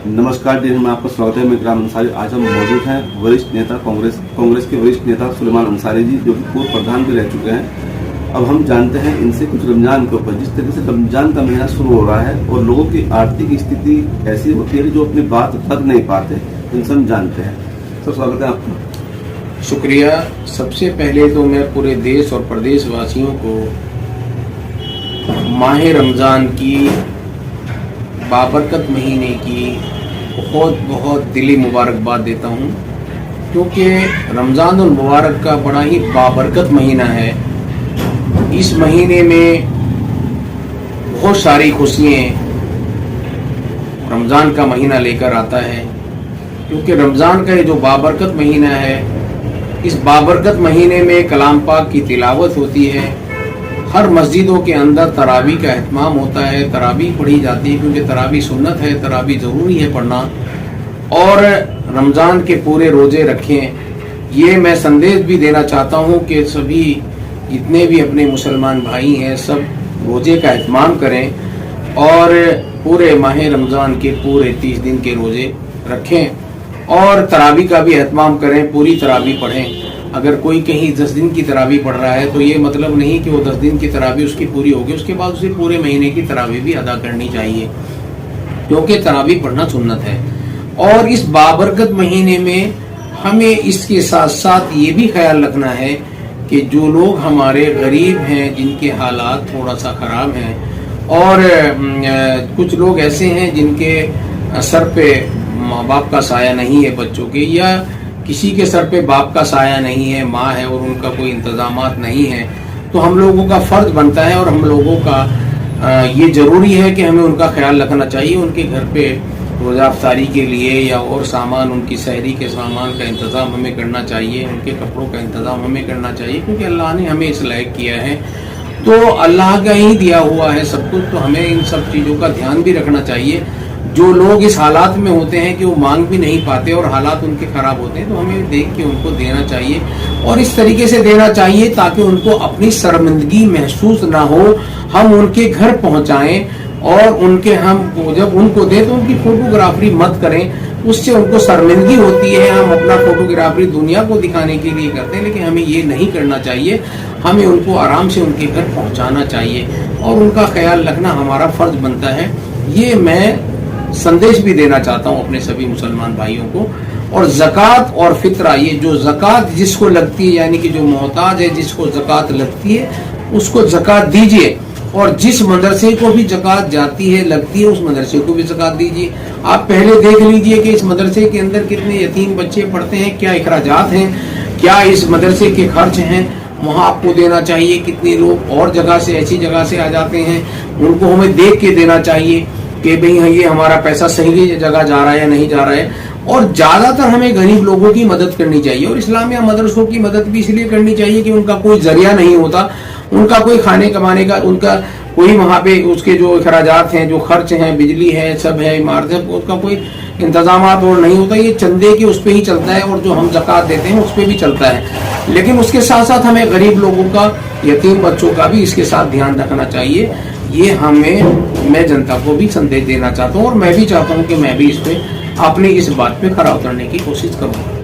नमस्कार जी, में आपका स्वागत है। मैं इकराम अंसारी। आज हम मौजूद हैं वरिष्ठ नेता कांग्रेस के वरिष्ठ नेता सुलेमान अंसारी जी, जो कि पूर्व प्रधान भी रह चुके हैं। अब हम जानते हैं इनसे कुछ रमजान के ऊपर, जिस तरीके से रमजान का महीना शुरू हो रहा है और लोगों की आर्थिक स्थिति ऐसी होती है कि जो अपनी बात रख नहीं पाते, इनसे हम जानते हैं। सर, स्वागत है आपका। शुक्रिया। सबसे पहले तो मैं पूरे देश और प्रदेश वासियों को माह रमज़ान की बाबरकत महीने की बहुत बहुत दिली मुबारकबाद देता हूँ, क्योंकि रमज़ान और मुबारक का बड़ा ही बाबरकत महीना है। इस महीने में बहुत सारी खुशियाँ रमज़ान का महीना लेकर आता है, क्योंकि रमज़ान का ये जो बाबरकत महीना है, इस बाबरकत महीने में कलाम पाक की तिलावत होती है। हर मस्जिदों के अंदर तरावी का एहतमाम होता है, तरावी पढ़ी जाती है, क्योंकि तरावी सुन्नत है, तरावी ज़रूरी है पढ़ना। और रमज़ान के पूरे रोज़े रखें। ये मैं संदेश भी देना चाहता हूँ कि सभी जितने भी अपने मुसलमान भाई हैं, सब रोज़े का एहतमाम करें और पूरे माह रमज़ान के पूरे 30 दिन के रोज़े रखें और तरावी का भी एहतमाम करें, पूरी तरावी पढ़ें। अगर कोई कहीं 10 दिन की तरावी पढ़ रहा है तो ये मतलब नहीं कि वो 10 दिन की तरावी उसकी पूरी होगी, उसके बाद उसे पूरे महीने की तरावी भी अदा करनी चाहिए, क्योंकि तरावी पढ़ना सुन्नत है। और इस बाबरकत महीने में हमें इसके साथ साथ ये भी ख्याल रखना है कि जो लोग हमारे गरीब हैं, जिनके हालात थोड़ा सा ख़राब हैं, और कुछ लोग ऐसे हैं जिनके सर पे माँ बाप का साया नहीं है, बच्चों के, या किसी के सर पे बाप का साया नहीं है, माँ है और उनका कोई इंतजामात नहीं है, तो हम लोगों का फ़र्ज बनता है और हम लोगों का ये ज़रूरी है कि हमें उनका ख्याल रखना चाहिए। उनके घर पे रोज़ा अफ्तारी के लिए या और सामान, उनकी सहरी के सामान का इंतज़ाम हमें करना चाहिए, उनके कपड़ों का इंतज़ाम हमें करना चाहिए, क्योंकि अल्लाह ने हमें इस लायक किया है। तो अल्लाह का ही दिया हुआ है सब कुछ, तो हमें इन सब चीज़ों का ध्यान भी रखना चाहिए। जो लोग इस हालात में होते हैं कि वो मांग भी नहीं पाते और हालात उनके ख़राब होते हैं, तो हमें देख के उनको देना चाहिए और इस तरीके से देना चाहिए ताकि उनको अपनी शर्मिंदगी महसूस ना हो। हम उनके घर पहुंचाएं और उनके हम जब उनको दें तो उनकी फोटोग्राफी मत करें, उससे उनको शर्मिंदगी होती है। हम अपना फोटोग्राफी दुनिया को दिखाने के लिए करते हैं, लेकिन हमें ये नहीं करना चाहिए। हमें उनको आराम से उनके घर पहुँचाना चाहिए और उनका ख्याल रखना हमारा फ़र्ज बनता है। ये मैं संदेश भी देना चाहता हूँ अपने सभी मुसलमान भाइयों को। और ज़कात और फितरा, ये जो ज़कात जिसको लगती है, यानी कि जो मोहताज है, जिसको ज़कात लगती है, उसको ज़कात दीजिए। और जिस मदरसे को भी ज़कात जाती है, लगती है, उस मदरसे को भी ज़कात दीजिए। आप पहले देख लीजिए कि इस मदरसे के अंदर कितने यतीम बच्चे पढ़ते हैं, क्या इखराजात हैं, क्या इस मदरसे के खर्च हैं, वहाँ आपको देना चाहिए। कितने लोग और जगह से, ऐसी जगह से आ जाते हैं, उनको हमें देख के देना चाहिए कि भाई ये हमारा पैसा सही जगह जा रहा है या नहीं जा रहा है। और ज़्यादातर हमें गरीब लोगों की मदद करनी चाहिए और इस्लामिया मदरसों की मदद भी इसलिए करनी चाहिए कि उनका कोई जरिया नहीं होता, उनका कोई खाने कमाने का, उनका कोई वहाँ पे उसके जो अखराजात हैं, जो खर्च हैं, बिजली है, सब है, इमारत है, उसका कोई इंतजामात और नहीं होता। ये चंदे के उस पर ही चलता है और जो हम ज़कात देते हैं उस पर भी चलता है। लेकिन उसके साथ साथ हमें गरीब लोगों का, यतीम बच्चों का भी इसके साथ ध्यान रखना चाहिए। ये मैं जनता को भी संदेश देना चाहता हूँ और मैं भी चाहता हूँ कि मैं भी इस पे अपनी इस बात पे खरा उतरने की कोशिश करूँ।